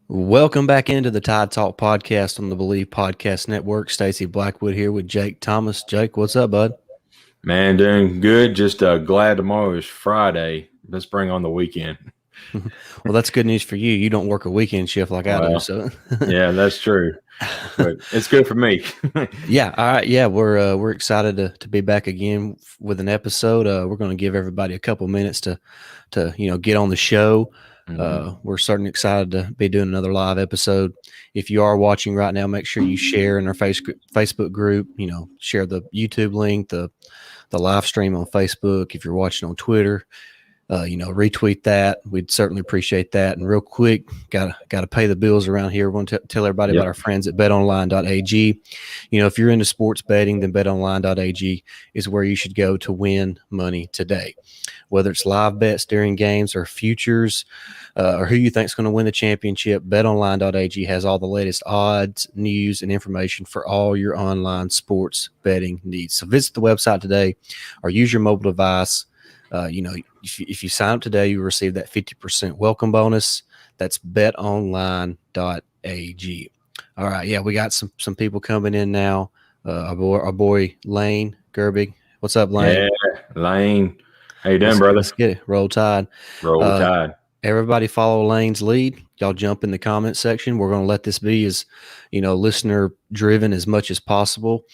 Welcome back into the Tide Talk podcast on the Believe Podcast Network. Stacey Blackwood here with Jake Thomas. Jake, what's up, bud? Man, doing good. Just glad tomorrow is Friday. Let's bring on the weekend. Well, that's good news for you. You don't work a weekend shift like I do, Well, so yeah, that's true, but it's good for me. yeah. All right, yeah, we're excited to be back again with an episode. We're going to give everybody a couple minutes to get on the show. hmm We're certainly excited to be doing another live episode. If you are watching right now, make sure you share in our Facebook group. Share the YouTube link, the live stream on Facebook. If you're watching on Twitter, retweet that. We'd certainly appreciate that. And real quick, gotta pay the bills around here. We want to tell everybody about Yep. our friends at betonline.ag. If you're into sports betting, then betonline.ag is where you should go to win money today. Whether it's live bets during games or futures, or who you think is going to win the championship, betonline.ag has all the latest odds, news, and information for all your online sports betting needs. So visit the website today or use your mobile device. If you sign up today, you receive that 50% welcome bonus. That's betonline.ag. All right, yeah, we got some people coming in now. Our boy Lane Gerbig. What's up, Lane? Yeah, Lane. How you doing, Let's brother? get it. Roll Tide. Roll Uh, Tide. Everybody follow Lane's lead. Y'all jump in the comment section. We're going to let this be as listener driven as much as possible.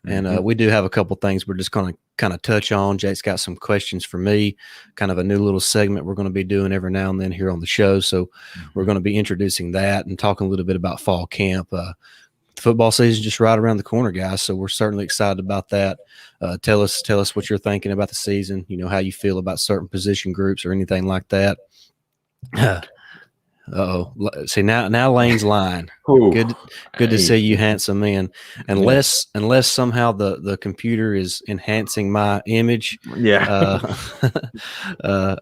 And we do have a couple things we're just going to kind of touch on. Jake's got some questions for me, kind of a new little segment we're going to be doing every now and then here on the show. So we're going to be introducing that and talking a little bit about fall camp. The football season just right around the corner, guys. So we're certainly excited about that. Tell us what you're thinking about the season. How you feel about certain position groups or anything like that. Oh, see now Lane's lying. Ooh, Good to hey, see you, handsome man. yeah, Unless somehow the computer is enhancing my image, yeah,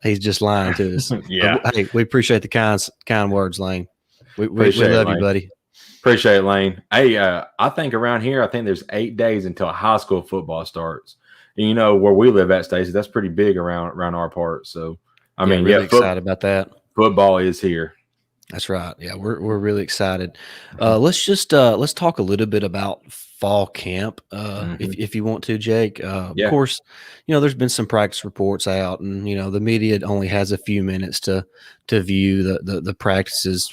he's just lying to us. But yeah. hey, we appreciate the kind words, Lane. We Appreciate it, love you, Lane. buddy. Appreciate it, Lane. Hey, I think around here, I think there's 8 days until high school football starts. And where we live at, Stacey, that's pretty big around our part. So, I Yeah, mean, really excited about that. football is here. That's right. Yeah, we're really excited. Let's talk a little bit about fall camp, Mhm. if you want to, Jake. Of Yeah. course, there's been some practice reports out, and the media only has a few minutes to view the practices.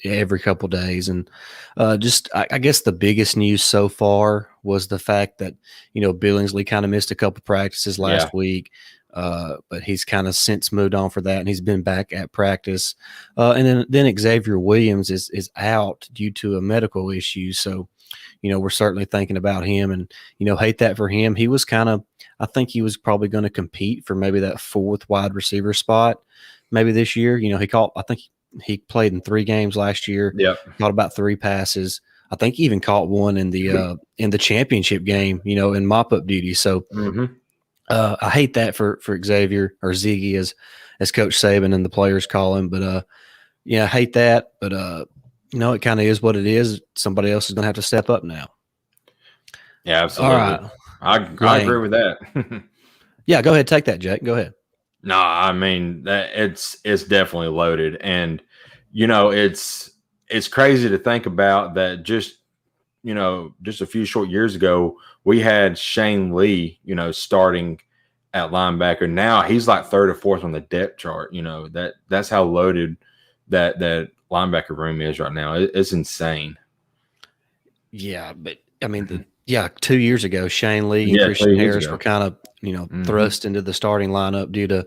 Every couple days, and I guess the biggest news so far was the fact that Billingsley kind of missed a couple practices Yeah. last week. But he's kind of since moved on for that, and he's been back at practice. And then Xavier Williams is out due to a medical issue. So, we're certainly thinking about him, and hate that for him. He was I think he was probably going to compete for maybe that fourth wide receiver spot, maybe this year. I think he played in 3 games last year, Yep. caught about 3 passes. I think he even caught one in the championship game, in mop up duty. So hmm I hate that for Xavier, or Ziggy as Coach Saban and the players call him. But I hate that. But it kind of is what it is. Somebody else is going to have to step up now. Yeah, All absolutely. right, I agree Lane. with that. Yeah, go ahead, take that, Jake. Go ahead. No, I mean that it's definitely loaded, and it's crazy to think about that. Just a few short years ago, we had Shane Lee, starting at linebacker. Now he's like third or fourth on the depth chart. That's how loaded that linebacker room is right now. It's insane. Yeah, but I mean, 2 years ago, Shane Lee and Yeah, Christian 2 years Harris were ago. kind of, hmm thrust into the starting lineup due to,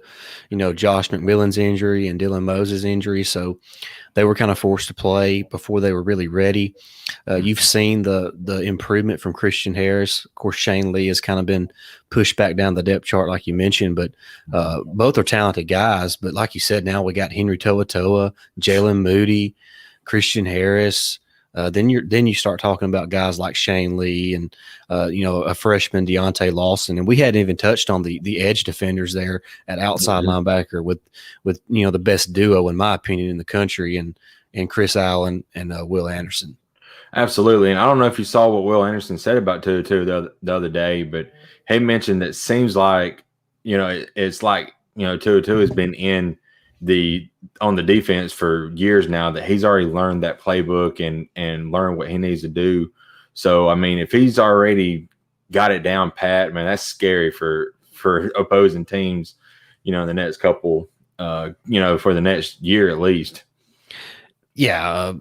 Josh McMillan's injury and Dylan Moses' injury. So they were kind of forced to play before they were really ready. You've seen the improvement from Christian Harris. Of course, Shane Lee has kind of been pushed back down the depth chart, like you mentioned, but both are talented guys. But like you said, now we got Henry Toa, Jalen Moody, Christian Harris. Then you start talking about guys like Shane Lee and a freshman Deontay Lawson, and we hadn't even touched on the edge defenders there at outside linebacker with the best duo in my opinion in the country, and Chris Allen and Will Anderson. Absolutely. And I don't know if you saw what Will Anderson said about 2-2 the other day, but he mentioned that it seems like, it's like, 2-2 has been in, the on the defense for years now that he's already learned that playbook and learned what he needs to do. So I mean, if he's already got it down pat, man, that's scary for opposing teams, the next couple, for the next year at least. Yeah.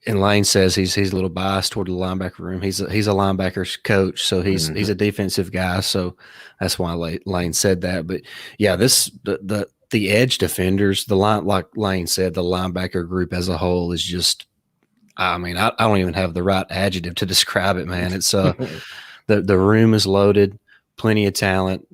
And Lane says he's a little biased toward the linebacker room. He's a linebackers coach, so he's a defensive guy. So that's why Lane said that. But yeah, the edge defenders, the line, like Lane said, the linebacker group as a whole is just. I mean, I don't even have the right adjective to describe it, man. It's the room is loaded, plenty of talent,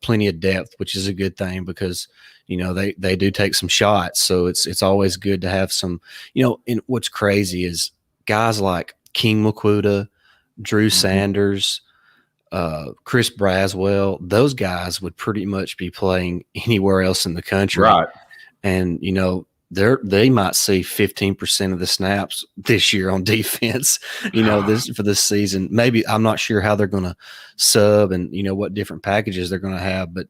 plenty of depth, which is a good thing because they do take some shots. So it's always good to have some, and what's crazy is guys like King Makuta, Drew Sanders, Chris Braswell, those guys would pretty much be playing anywhere else in the country. Right. And, they might see 15% of the snaps this year on defense, for this season. Maybe I'm not sure how they're going to sub and, what different packages they're going to have, but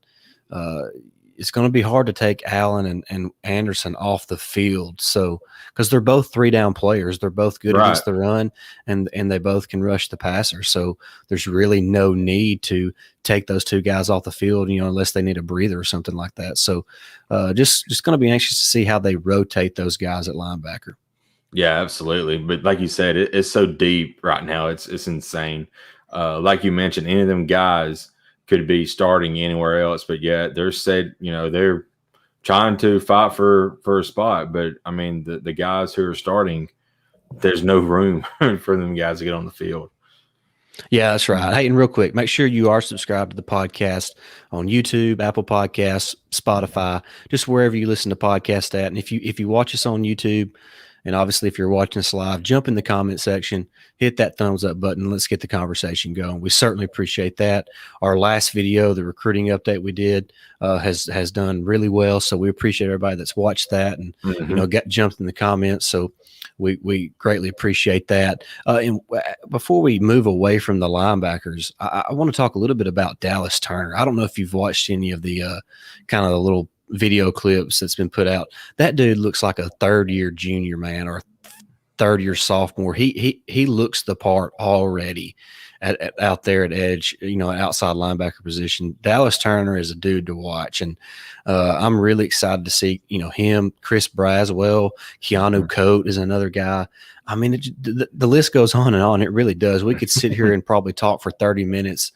it's going to be hard to take Allen and Anderson off the field. So, because they're both 3-down players, they're both good against the run and they both can rush the passer. So there's really no need to take those two guys off the field, unless they need a breather or something like that. So just going to be anxious to see how they rotate those guys at linebacker. Yeah, absolutely. But like you said, it's so deep right now. It's insane. Like you mentioned, any of them guys could be starting anywhere else, but yet they're said, they're trying to fight for a spot. But I mean, the guys who are starting, there's no room for them guys to get on the field. Yeah, that's right. Hey, and real quick, make sure you are subscribed to the podcast on YouTube, Apple Podcasts, Spotify, just wherever you listen to podcasts at. And if you watch us on YouTube, and obviously if you're watching us live, jump in the comment section, hit that thumbs up button. Let's get the conversation going. We certainly appreciate that. Our last video, the recruiting update we did, has done really well. So we appreciate everybody that's watched that and jumped in the comments. So we greatly appreciate that. And before we move away from the linebackers, I want to talk a little bit about Dallas Turner. I don't know if you've watched any of the kind of the little video clips that's been put out. That dude looks like a third-year junior, man, or third-year sophomore. He looks the part already out there at edge, outside linebacker position. Dallas Turner is a dude to watch, and I'm really excited to see him. Chris Braswell, Keanu Coate is another guy. I mean, the list goes on and on. It really does. We could sit here and probably talk for 30 minutes,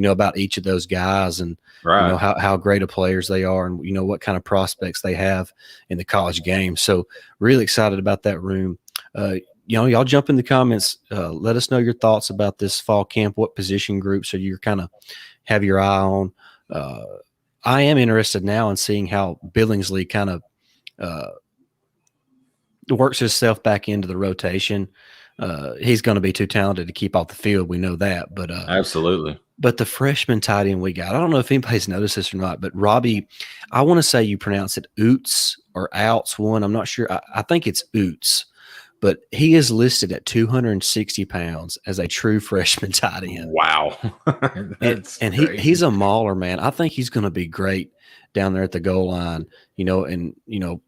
about each of those guys and how great of players they are and what kind of prospects they have in the college game. So really excited about that room. Y'all jump in the comments. Let us know your thoughts about this fall camp. What position groups are you kind of have your eye on? I am interested now in seeing how Billingsley kind of works himself back into the rotation. He's going to be too talented to keep off the field. We know that, but absolutely. But the freshman tight end we got, I don't know if anybody's noticed this or not, but Robbie, I want to say you pronounce it Oots or Outs one. I'm not sure. I think it's Oots, but he is listed at 260 pounds as a true freshman tight end. Wow. and he's a mauler, man. I think he's going to be great down there at the goal line, and,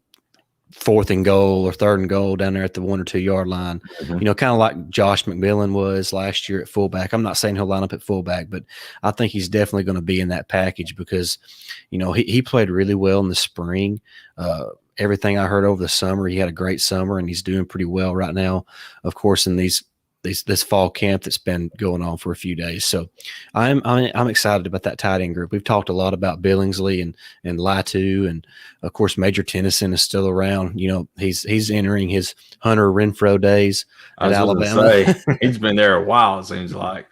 fourth and goal or third and goal down there at the 1 or 2 yard line, kind of like Josh McMillan was last year at fullback. I'm not saying he'll line up at fullback, but I think he's definitely going to be in that package because, he played really well in the spring. Everything I heard over the summer, he had a great summer and he's doing pretty well right now, of course, in this fall camp that's been going on for a few days. So I'm excited about that tight end group. We've talked a lot about Billingsley and Latu, and of course Major Tennyson is still around. He's entering his Hunter Renfro days at Alabama. He's been there a while, it seems like.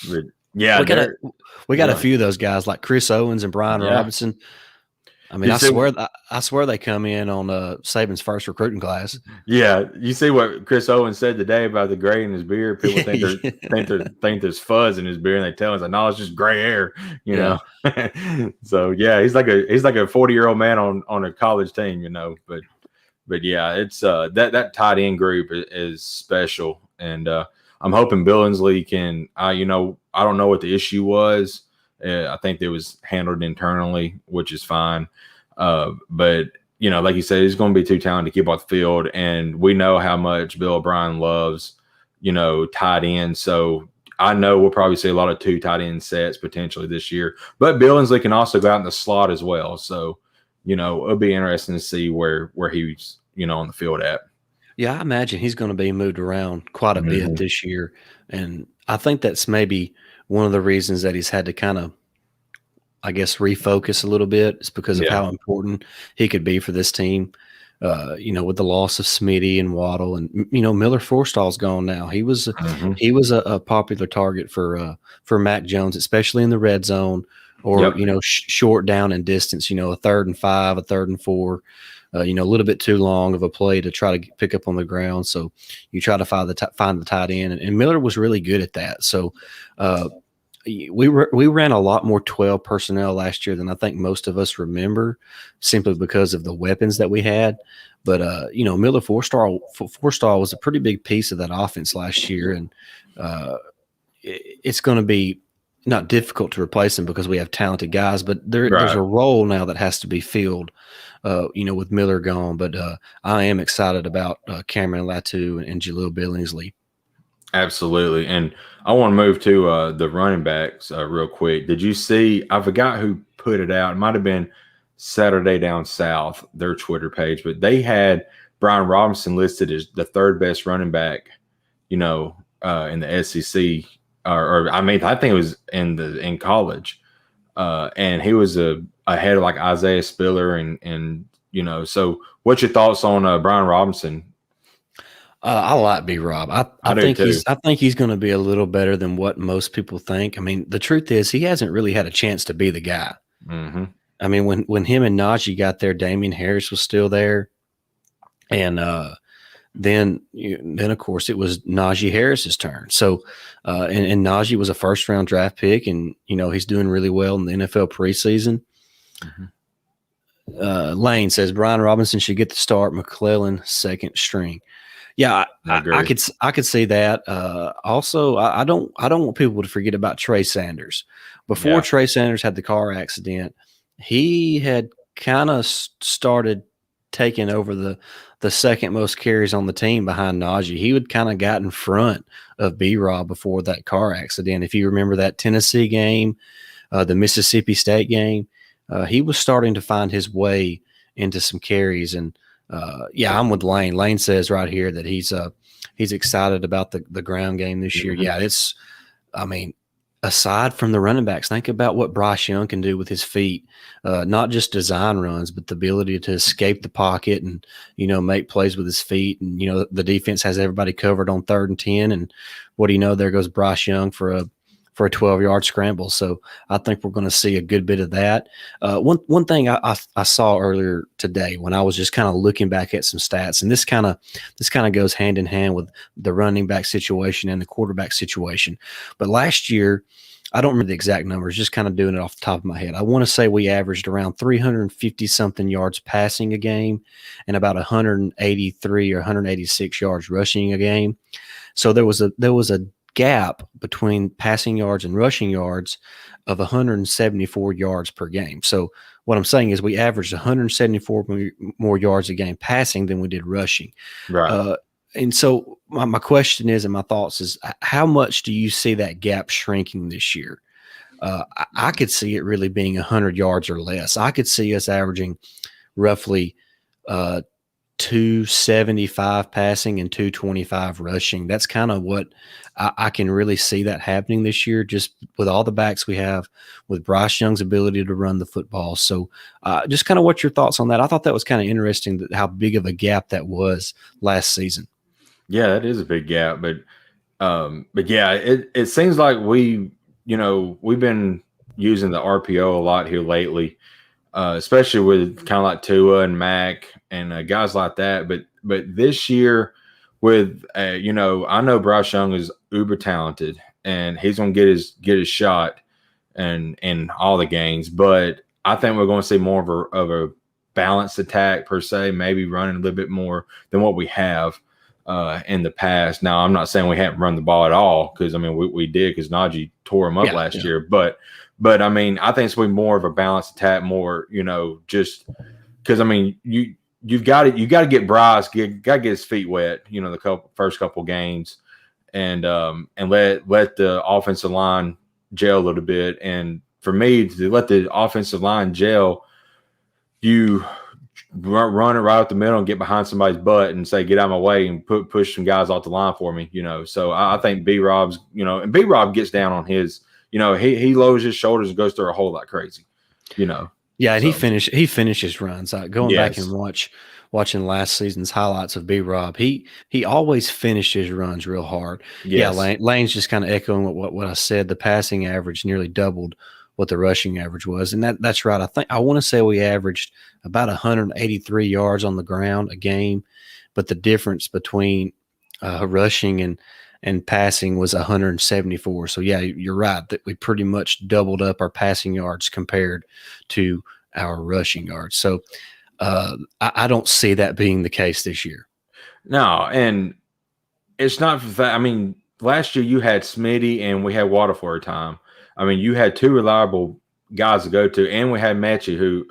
But yeah, we got a few of those guys like Chris Owens and Brian Robinson. I mean, I swear they come in on Saban's first recruiting class. Yeah, you see what Chris Owens said today about the gray in his beard. People think there's fuzz in his beard, and they tell us, "No, it's just gray hair." know. So yeah, he's like a 40-year-old man on a college team. But yeah, it's that tight end group is special, and I'm hoping Billingsley can. I don't know what the issue was. I think it was handled internally, which is fine. But like you said, he's going to be too talented to keep off the field, and we know how much Bill O'Brien loves, tight ends. So I know we'll probably see a lot of 2 tight end sets potentially this year. But Billingsley can also go out in the slot as well. So, it'll be interesting to see where he's, on the field at. Yeah, I imagine he's going to be moved around quite a bit this year. And I think that's maybe one of the reasons that he's had to kind of, I guess, refocus a little bit is because of how important he could be for this team. With the loss of Smitty and Waddle, and Miller Forstall's gone now. He was a popular target for Mac Jones, especially in the red zone or short down and distance. A 3rd and 5, a 3rd and 4. A little bit too long of a play to try to pick up on the ground. So you try to find the tight end, and Miller was really good at that. So we ran a lot more 12 personnel last year than I think most of us remember, simply because of the weapons that we had. But Miller Forstall was a pretty big piece of that offense last year, and it's going to be not difficult to replace him because we have talented guys. But there's a role now that has to be filled. With Miller gone, but I am excited about Cameron Latu and Jaleel Billingsley. Absolutely. And I want to move to the running backs real quick. Did you see, I forgot who put it out. It might have been Saturday Down South, their Twitter page, but they had Brian Robinson listed as the 3rd best running back, in the SEC, I think it was in college. And he was ahead of like Isaiah Spiller and so what's your thoughts on Brian Robinson? I like B-Rob. I think he's going to be a little better than what most people think. I mean, the truth is he hasn't really had a chance to be the guy. Mm-hmm. I mean, when him and Najee got there, Damian Harris was still there. And then of course it was Najee Harris's turn. So and Najee was a 1st-round draft pick, and he's doing really well in the NFL preseason. Mm-hmm. Lane says Brian Robinson should get the start. McClellan 2nd string. Yeah, I could see that. Also, I don't want people to forget about Trey Sanders. Before Trey Sanders had the car accident, he had kind of started taking over the 2nd most carries on the team behind Najee. He would kind of got in front of B-Rob before that car accident. If you remember that Tennessee game, the Mississippi State game, he was starting to find his way into some carries. And I'm with Lane. Lane says right here that he's excited about the ground game this year. Yeah, aside from the running backs, think about what Bryce Young can do with his feet, not just design runs, but the ability to escape the pocket and, make plays with his feet. And, the defense has everybody covered on 3rd and 10. And what do you know, there goes Bryce Young for a 12-yard scramble. So I think we're going to see a good bit of that. One thing I saw earlier today when I was just kind of looking back at some stats, and this kind of goes hand in hand with the running back situation and the quarterback situation. But last year, I don't remember the exact numbers, just kind of doing it off the top of my head. I want to say we averaged around 350-something yards passing a game and about 183 or 186 yards rushing a game. So there was a gap between passing yards and rushing yards of 174 yards per game. So what I'm saying is we averaged 174 more yards a game passing than we did rushing. Right. And so my question is, and my thoughts is, how much do you see that gap shrinking this year? I could see it really being 100 yards or less. I could see us averaging roughly 275 passing and 225 rushing. That's kind of what I can really see that happening this year, just with all the backs we have, with Bryce Young's ability to run the football. So just kind of what's your thoughts on that? I thought that was kind of interesting, how big of a gap that was last season. Yeah, that is a big gap, but yeah, it seems like we've been using the RPO a lot here lately, especially with kind of like Tua and Mac and guys like that. But this year, with I know Bryce Young is uber talented and he's going to get his shot and in all the games, but I think we're going to see more of a balanced attack per se, maybe running a little bit more than what we have in the past. Now, I'm not saying we haven't run the ball at all, because I mean we did, because Najee tore him up last year, but But I mean, I think it's going to be more of a balanced attack, more, just because I mean, you got to get Bryce, got to get his feet wet, the first couple games, and let the offensive line gel a little bit. And for me to let the offensive line gel, you run it right up the middle and get behind somebody's butt and say, get out of my way, and push some guys off the line for me, So I think B-Rob's, and B-Rob gets down on his, he lowers his shoulders and goes through a whole lot crazy, Yeah, and So, he finishes runs. Going back and watching last season's highlights of B-Rob, he always finishes runs real hard. yes. Yeah, Lane's just kind of echoing what I said. The passing average nearly doubled what the rushing average was, and that's right. I want to say we averaged about 183 yards on the ground a game, but the difference between rushing and passing was 174. So yeah, you're right that we pretty much doubled up our passing yards compared to our rushing yards. So I don't see that being the case this year. No, and it's not that. I mean, last year you had Smitty and we had Water for a time. I mean, you had two reliable guys to go to, and we had Mechie who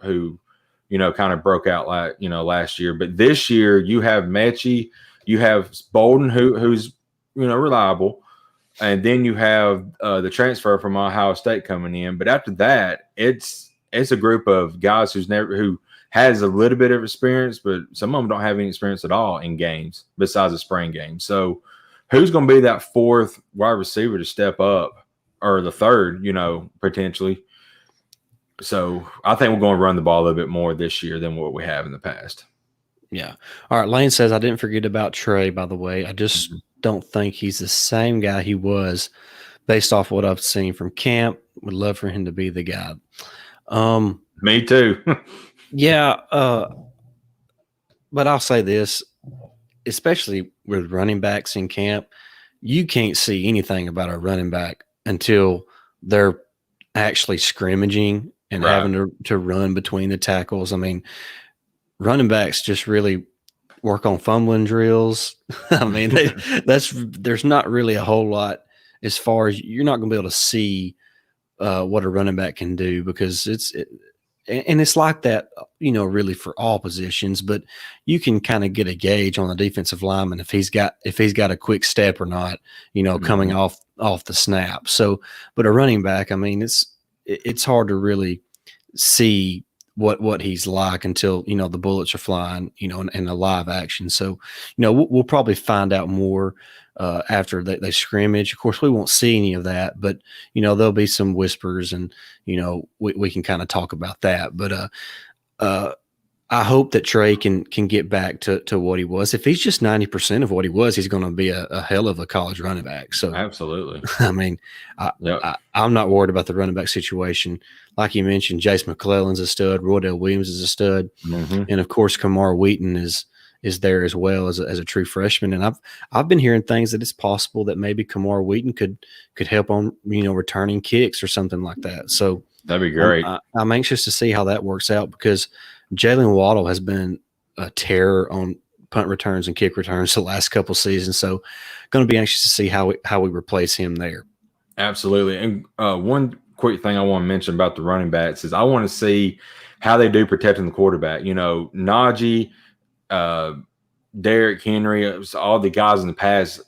kind of broke out last year. But this year you have Mechie, you have Bolden who's reliable, and then you have the transfer from Ohio State coming in. But after that, it's a group of guys who has a little bit of experience, but some of them don't have any experience at all in games besides the spring game. So who's going to be that fourth wide receiver to step up, or the third, potentially? So I think we're going to run the ball a little bit more this year than what we have in the past. Yeah. All right. Lane says, I didn't forget about Trey, by the way. I just don't think he's the same guy he was based off what I've seen from camp. Would love for him to be the guy. Me too. Yeah. But I'll say this, especially with running backs in camp, you can't see anything about a running back until they're actually scrimmaging and Right. having to run between the tackles. I mean, running backs just really work on fumbling drills. I mean, there's not really a whole lot as far as you're not going to be able to see what a running back can do, because and it's like that, really for all positions, but you can kind of get a gauge on the defensive lineman if he's got a quick step or not, coming off the snap. So, but a running back, I mean, it's hard to really see what he's like until, the bullets are flying, and the live action. So, we'll probably find out more after they scrimmage. Of course, we won't see any of that, but, there'll be some whispers, and, we can kind of talk about that. But I hope that Trey can get back to what he was. If he's just 90% of what he was, he's going to be a hell of a college running back. So Absolutely. I mean, I'm not worried about the running back situation. Like you mentioned, Jace McClellan's a stud, Roydell Williams is a stud, and of course Kamar Wheaton is there as well as a true freshman. And I've been hearing things that it's possible that maybe Kamar Wheaton could help on returning kicks or something like that. So that'd be great. I'm anxious to see how that works out, because Jalen Waddle has been a terror on punt returns and kick returns the last couple seasons. So going to be anxious to see how we replace him there. Absolutely. And one quick thing I want to mention about the running backs is I want to see how they do protecting the quarterback. Najee, Derrick Henry, all the guys in the past,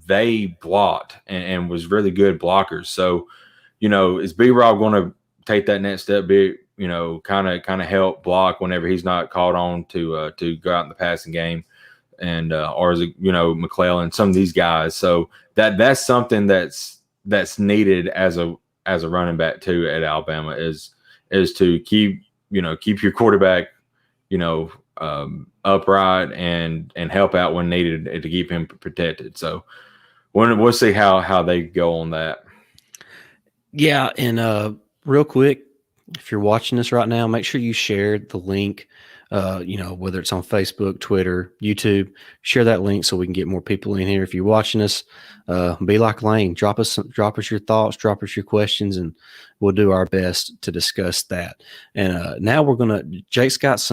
they blocked and was really good blockers. So, is B-Rob going to take that next step, kind of help block whenever he's not called on to go out in the passing game, and or is it McClellan, some of these guys. So that's something that's needed as a running back too at Alabama is to keep your quarterback upright and help out when needed to keep him protected. So we'll see how they go on that. Yeah, and real quick, if you're watching this right now, make sure you share the link, whether it's on Facebook, Twitter, YouTube. Share that link so we can get more people in here. If you're watching us, be like Lane. Drop us your thoughts, drop us your questions, and we'll do our best to discuss that. And now Jake's got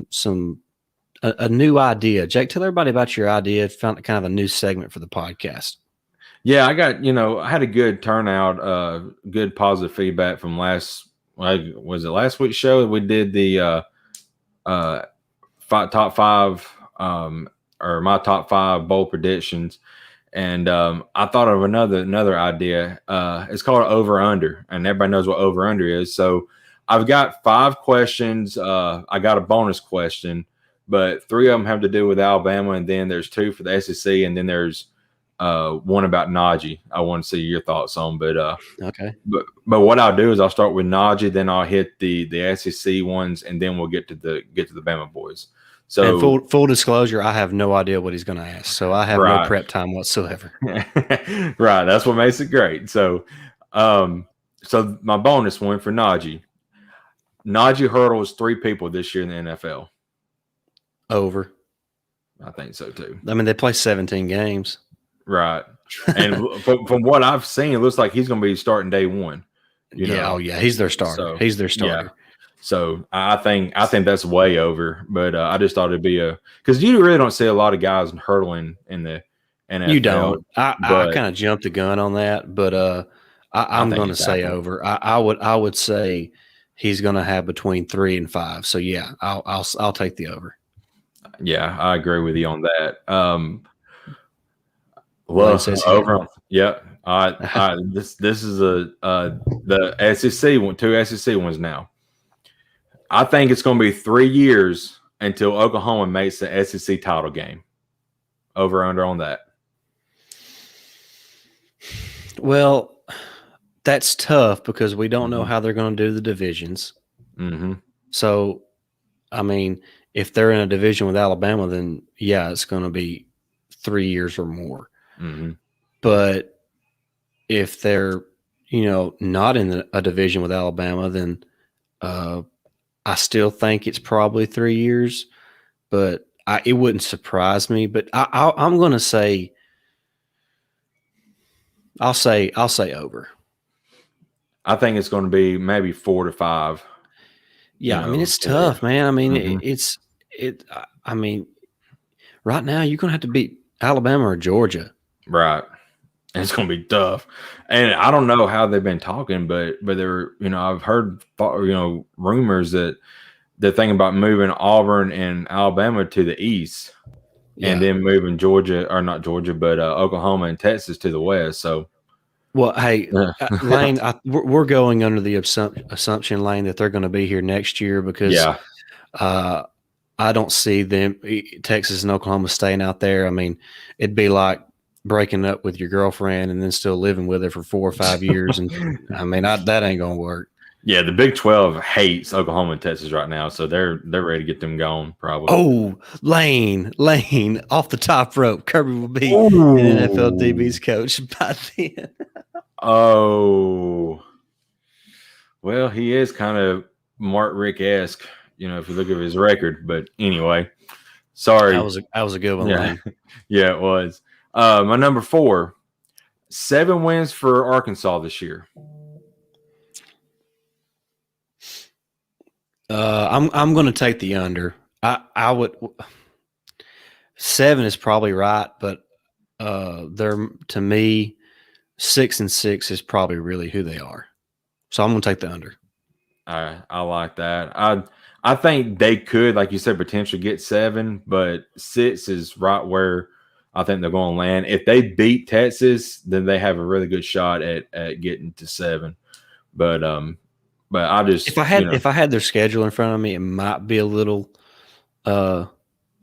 a new idea. Jake, tell everybody about your idea. Found kind of a new segment for the podcast. Yeah, I got, I had a good turnout, good positive feedback from last like, was it last week's show? We did the top five, or my top five bowl predictions. And I thought of another idea. It's called over under, and everybody knows what over under is. So I've got 5 questions. I got a bonus question, but 3 of them have to do with Alabama, and then there's 2 for the SEC, and then there's one about Najee. I want to see your thoughts on, but Okay. but what I'll do is I'll start with Najee, then I'll hit the SEC ones, and then we'll get to the Bama boys. So, and full disclosure, I have no idea what he's going to ask, so I have no prep time whatsoever. Right, that's what makes it great. So, so my bonus one for Najee. Najee hurdles 3 people this year in the NFL. Over. I think so too. I mean, they play 17 games. Right. And from what I've seen, it looks like he's going to be starting day one. You know? Oh yeah, he's their starter. So, he's their starter. Yeah. So I think that's way over. But I just thought it'd be because you really don't see a lot of guys hurdling in the NFL. You don't. I kind of jumped the gun on that, but I'm going to say over. I would say he's going to have between 3 and 5. So yeah, I'll take the over. Yeah, I agree with you on that. Well, over. Yeah. This is the SEC one, 2 SEC ones now. I think it's going to be 3 years until Oklahoma makes the SEC title game. Over under on that. Well, that's tough because we don't know how they're going to do the divisions. Mm-hmm. So, I mean, if they're in a division with Alabama, then yeah, it's going to be 3 years or more. Mm-hmm. But if they're, not in a division with Alabama, then I still think it's probably 3 years. But it wouldn't surprise me. But I'm going to say, I'll say over. I think it's going to be maybe 4 to 5. Yeah, I mean, it's tough, man. I mean, I mean, right now you're going to have to beat Alabama or Georgia. Right. And it's going to be tough. And I don't know how they've been talking, but they're, I've heard, rumors that they're thinking about moving Auburn and Alabama to the east, and then moving Oklahoma and Texas to the west. So, well, hey, Lane, we're going under the assumption, Lane, that they're going to be here next year because I don't see them, Texas and Oklahoma, staying out there. I mean, it'd be like breaking up with your girlfriend and then still living with her for 4 or 5 years. And I mean, that ain't going to work. Yeah, the Big 12 hates Oklahoma and Texas right now, so they're ready to get them gone probably. Oh, Lane, off the top rope. Kirby will be an NFL DB's coach by then. Oh, well, he is kind of Mark Rick-esque, if you look at his record. But anyway, sorry. That was a good one, Lane. Yeah, it was. My number 4, 7 wins for Arkansas this year. I'm going to take the under. I would 7 is probably right, but they're, to me, 6 and 6 is probably really who they are. So I'm going to take the under. I like that. I think they could, like you said, potentially get 7, but 6 is right where I think they're going to land. If they beat Texas, then they have a really good shot at getting to 7. But I just, if I had their schedule in front of me, it might be a little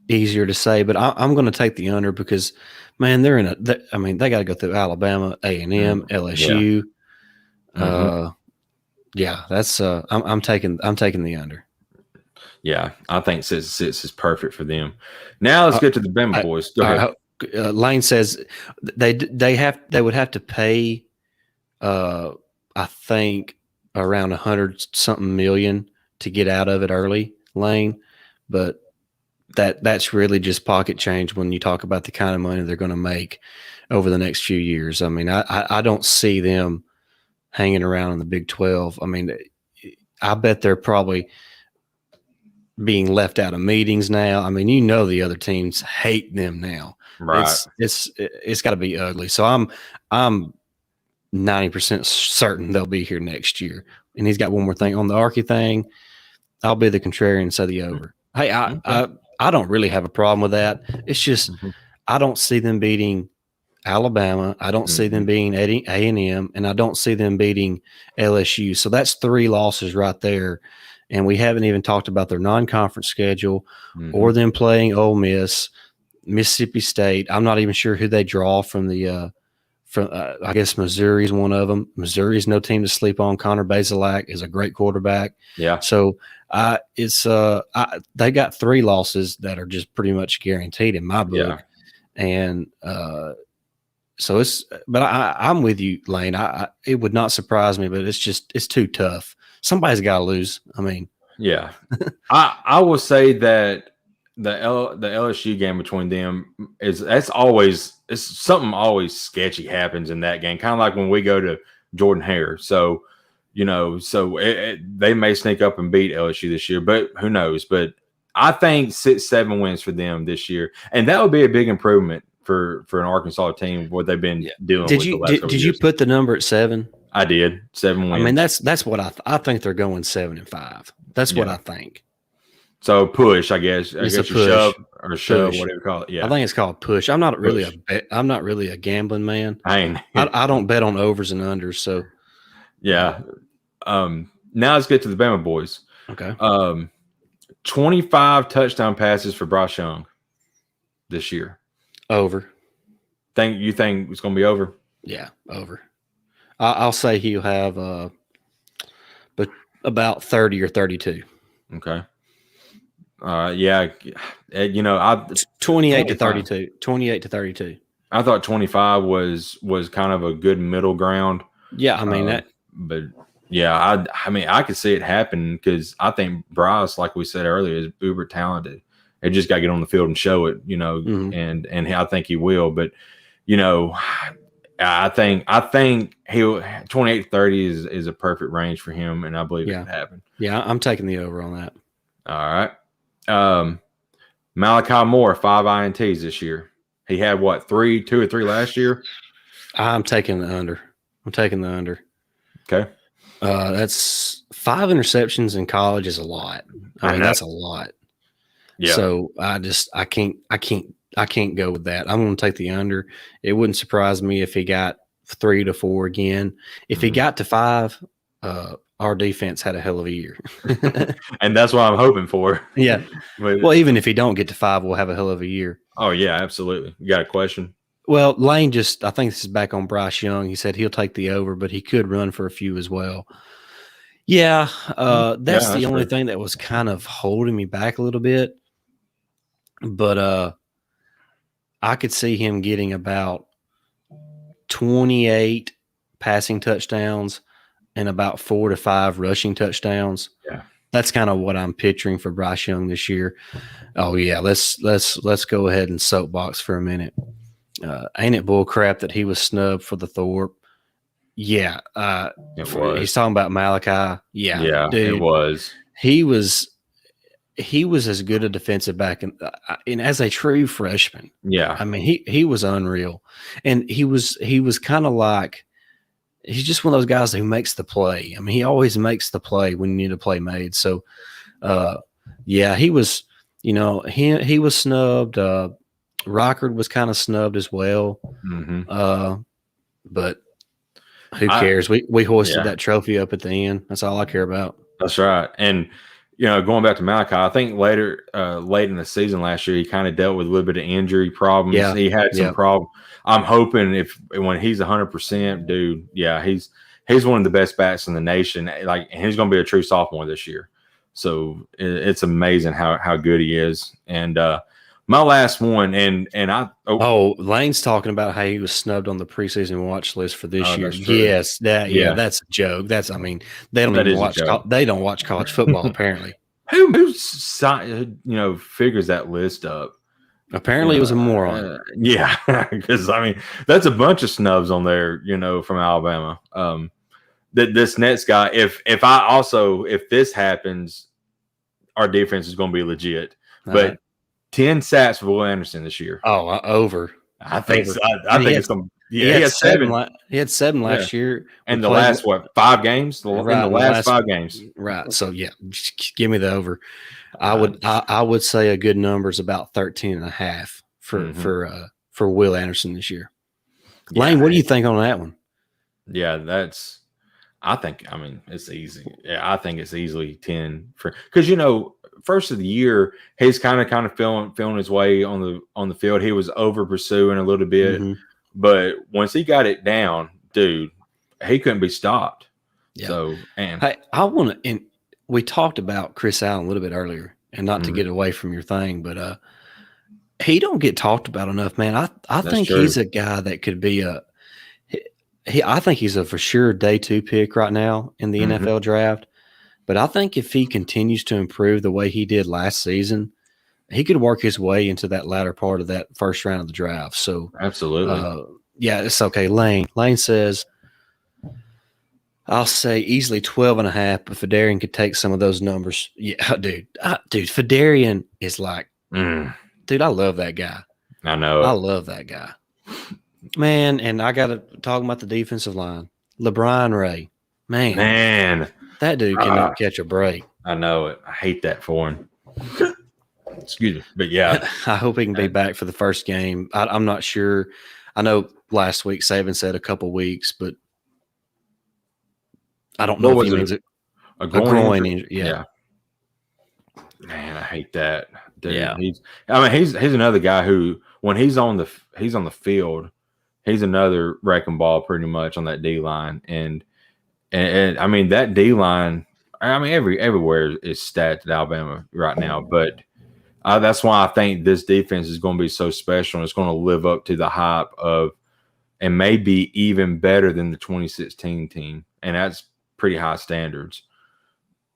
easier to say. But I'm going to take the under because, man, they got to go through Alabama, A&M, LSU. Yeah, that's I'm taking the under. Yeah, I think 6 is perfect for them. Now let's get to the Bama boys. Go ahead. Lane says they would have to pay, I think, around 100-something million to get out of it early, Lane. But that's really just pocket change when you talk about the kind of money they're going to make over the next few years. I mean, I don't see them hanging around in the Big 12. I mean, I bet they're probably being left out of meetings now. I mean, the other teams hate them now. Right. It's got to be ugly. So I'm 90% certain they'll be here next year. and he's got one more thing on the Arky thing. I'll be the contrarian and say the over. Hey, I don't really have a problem with that. It's just I don't see them beating Alabama. I don't see them beating A&M, and I don't see them beating LSU. So that's 3 losses right there. And we haven't even talked about their non-conference schedule or them playing Ole Miss, Mississippi State. I'm not even sure who they draw from the I guess Missouri is one of them. Missouri is no team to sleep on. Connor Bazelak is a great quarterback. Yeah. So they got 3 losses that are just pretty much guaranteed in my book. Yeah. And so I'm with you, Lane. It would not surprise me, but it's too tough. Somebody's got to lose. I mean, yeah. I will say that the LSU game between them it's something always sketchy happens in that game. Kind of like when we go to Jordan Hare. So, they may sneak up and beat LSU this year, but who knows? But I think 6-7 wins for them this year, and that would be a big improvement for an Arkansas team. What they've been doing. Did you put the number at 7? I did 7 wins. I mean, that's what I think they're going 7-5. That's what I think. So push, I guess. It's a push. Shove, whatever you call it. Yeah, I think it's called push. I'm not really a gambling man. I don't bet on overs and unders. So yeah. Now let's get to the Bama boys. Okay. 25 touchdown passes for Bryce Young this year. Over. You think it's going to be over? Yeah, over. I'll say he'll have but about 30 or 32. Okay. Yeah. 28 to 32. 28 to 32. I thought 25 was kind of a good middle ground. Yeah, I mean that. But yeah, I mean I could see it happen because I think Bryce, like we said earlier, is uber talented. He just got to get on the field and show it, and I think he will. But I think he'll 28-30 is a perfect range for him, and I believe it could happen. Yeah, I'm taking the over on that. All right. Malachi Moore, 5 INTs this year. He had 2 or 3 last year. I'm taking the under. Okay. That's 5 interceptions in college is a lot. I mean, that's a lot. Yeah. So I can't go with that. I'm going to take the under. It wouldn't surprise me if he got 3 to 4 again. If he got to 5, our defense had a hell of a year. And that's what I'm hoping for. Yeah. Well, even if he don't get to 5, we'll have a hell of a year. Oh, yeah, absolutely. You got a question? Well, Lane I think this is back on Bryce Young. He said he'll take the over, but he could run for a few as well. Yeah, that's the only thing that was kind of holding me back a little bit. But I could see him getting about 28 passing touchdowns and about 4 to 5 rushing touchdowns. Yeah. That's kind of what I'm picturing for Bryce Young this year. Oh yeah, let's go ahead and soapbox for a minute. Ain't it bull crap that he was snubbed for the Thorpe? Yeah. He's talking about Malachi. Yeah, dude, it was. He was as good a defensive back and as a true freshman. Yeah. I mean, he was unreal. And he was kind of like, he's just one of those guys who makes the play. I mean, he always makes the play when you need a play made. So, he was, he was snubbed. Rockard was kind of snubbed as well. Mm-hmm. But who cares? We hoisted that trophy up at the end. That's all I care about. That's right. And, going back to Malachi, I think late in the season last year, he kind of dealt with a little bit of injury problems. Yeah. He had some problems. I'm hoping when he's 100%, dude, he's one of the best backs in the nation. And he's going to be a true sophomore this year. So it's amazing how good he is. And my last one, and Lane's talking about how he was snubbed on the preseason watch list for this year. Yes, that's a joke. They don't even watch. They don't watch college football apparently. Who figures that list up? Apparently, it was a moron. Yeah, because that's a bunch of snubs on there. From Alabama. This next guy, if this happens, our defense is going to be legit. But Right. 10 sacks for Will Anderson this year. Oh, over. I think so. I think it's going to Yeah, he had seven. He had 7 Yeah. last year. And the last 5 games? Right, in the last 5 games. Right. So yeah, just give me the over. Uh, I would say a good number is about 13.5 for Will Anderson this year. Yeah. Lane, what do you think on that one? Yeah, I mean, it's easy. Yeah, I think it's easily 10 because first of the year he's kind of feeling his way on the field. He was over pursuing a little bit, but once he got it down, dude, he couldn't be stopped. Yeah. So, and hey, I want to, and we talked about Chris Allen a little bit earlier, and not to get away from your thing, but he don't get talked about enough, man. I think he's a guy that could be I think he's a for sure day 2 pick right now in the NFL draft. But I think if he continues to improve the way he did last season, he could work his way into that latter part of that first round of the draft. So absolutely. Yeah, it's okay. Lane says, I'll say easily 12.5, but Fedarian could take some of those numbers. Yeah, dude, Fedarian is like, dude, I love that guy. I know. I love that guy. Man, and I got to talk about the defensive line. LeBron Ray. Man. That dude cannot catch a break. I know it. I hate that for him. Excuse me. But yeah. I hope he can be back for the first game. I'm not sure. I know last week Saban said a couple weeks, but I don't know if he means a groin injury. Yeah. Man, I hate that. Dude, yeah. He's another guy who, when he's on the field, he's another wrecking ball pretty much on that D line. And I mean, that D line, I mean, everywhere is stacked at Alabama right now. But that's why I think this defense is going to be so special. And it's going to live up to the hype of, and maybe even better than the 2016 team. And that's pretty high standards.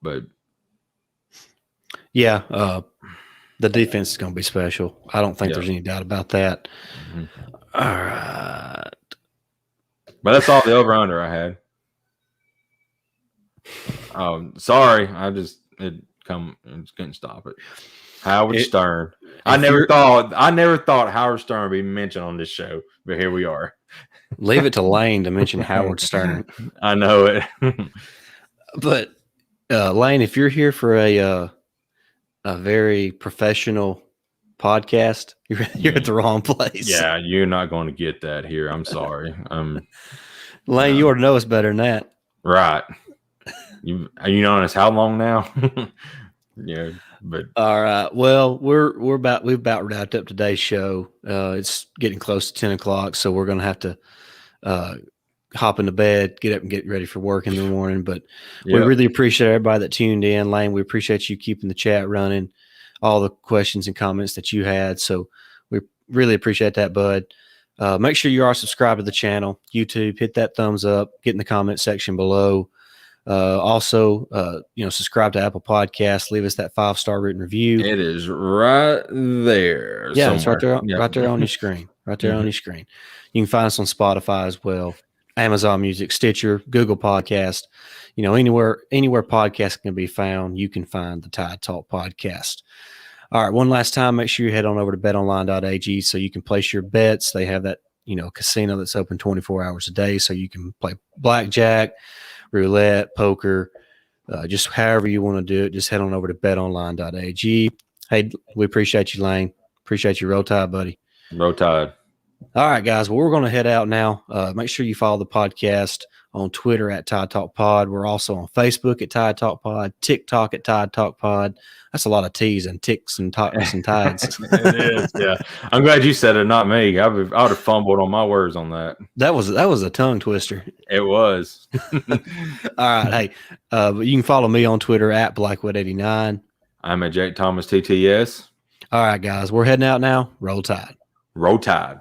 But yeah, the defense is going to be special. I don't think there's any doubt about that. All right. But that's all the over-under I had. Sorry. I just couldn't stop it. Howard Stern. I never thought Howard Stern would be mentioned on this show, but here we are. Leave it to Lane to mention Howard Stern. I know it. But Lane, if you're here for a very professional podcast, you're at the wrong place. Yeah, you're not going to get that here. I'm sorry. Lane, you ought to know us better than that. Right. You known us how long now? Yeah, but all right. Well, we've about wrapped up today's show. It's getting close to 10 o'clock, so we're going to have to hop into bed, get up and get ready for work in the morning. But we really appreciate everybody that tuned in. Lane, we appreciate you keeping the chat running, all the questions and comments that you had. So we really appreciate that, bud. Make sure you are subscribed to the channel, YouTube, hit that thumbs up, get in the comment section below. Also, subscribe to Apple Podcasts, leave us that 5-star written review. It is right there. Yeah, somewhere. It's right there on your screen. Right there on your screen. You can find us on Spotify as well, Amazon Music, Stitcher, Google Podcast. Anywhere podcasts can be found, you can find the Tide Talk Podcast. All right, one last time, make sure you head on over to betonline.ag so you can place your bets. They have that, casino that's open 24 hours a day, so you can play blackjack, roulette, poker, just however you want to do it. Just head on over to betonline.ag. Hey, we appreciate you, Lane. Appreciate you. Roll Tide, buddy. Roll Tide. All right, guys. Well, we're going to head out now. Make sure you follow the podcast on Twitter at Tide Talk Pod. We're also on Facebook at Tide Talk Pod, TikTok at Tide Talk Pod. That's a lot of T's and ticks and talks and tides. It is, yeah. I'm glad you said it, not me. I would have fumbled on my words on that. That was a tongue twister. It was. All right. Hey, you can follow me on Twitter at Blackwood89. I'm at Jake Thomas TTS. All right, guys. We're heading out now. Roll Tide. Roll Tide.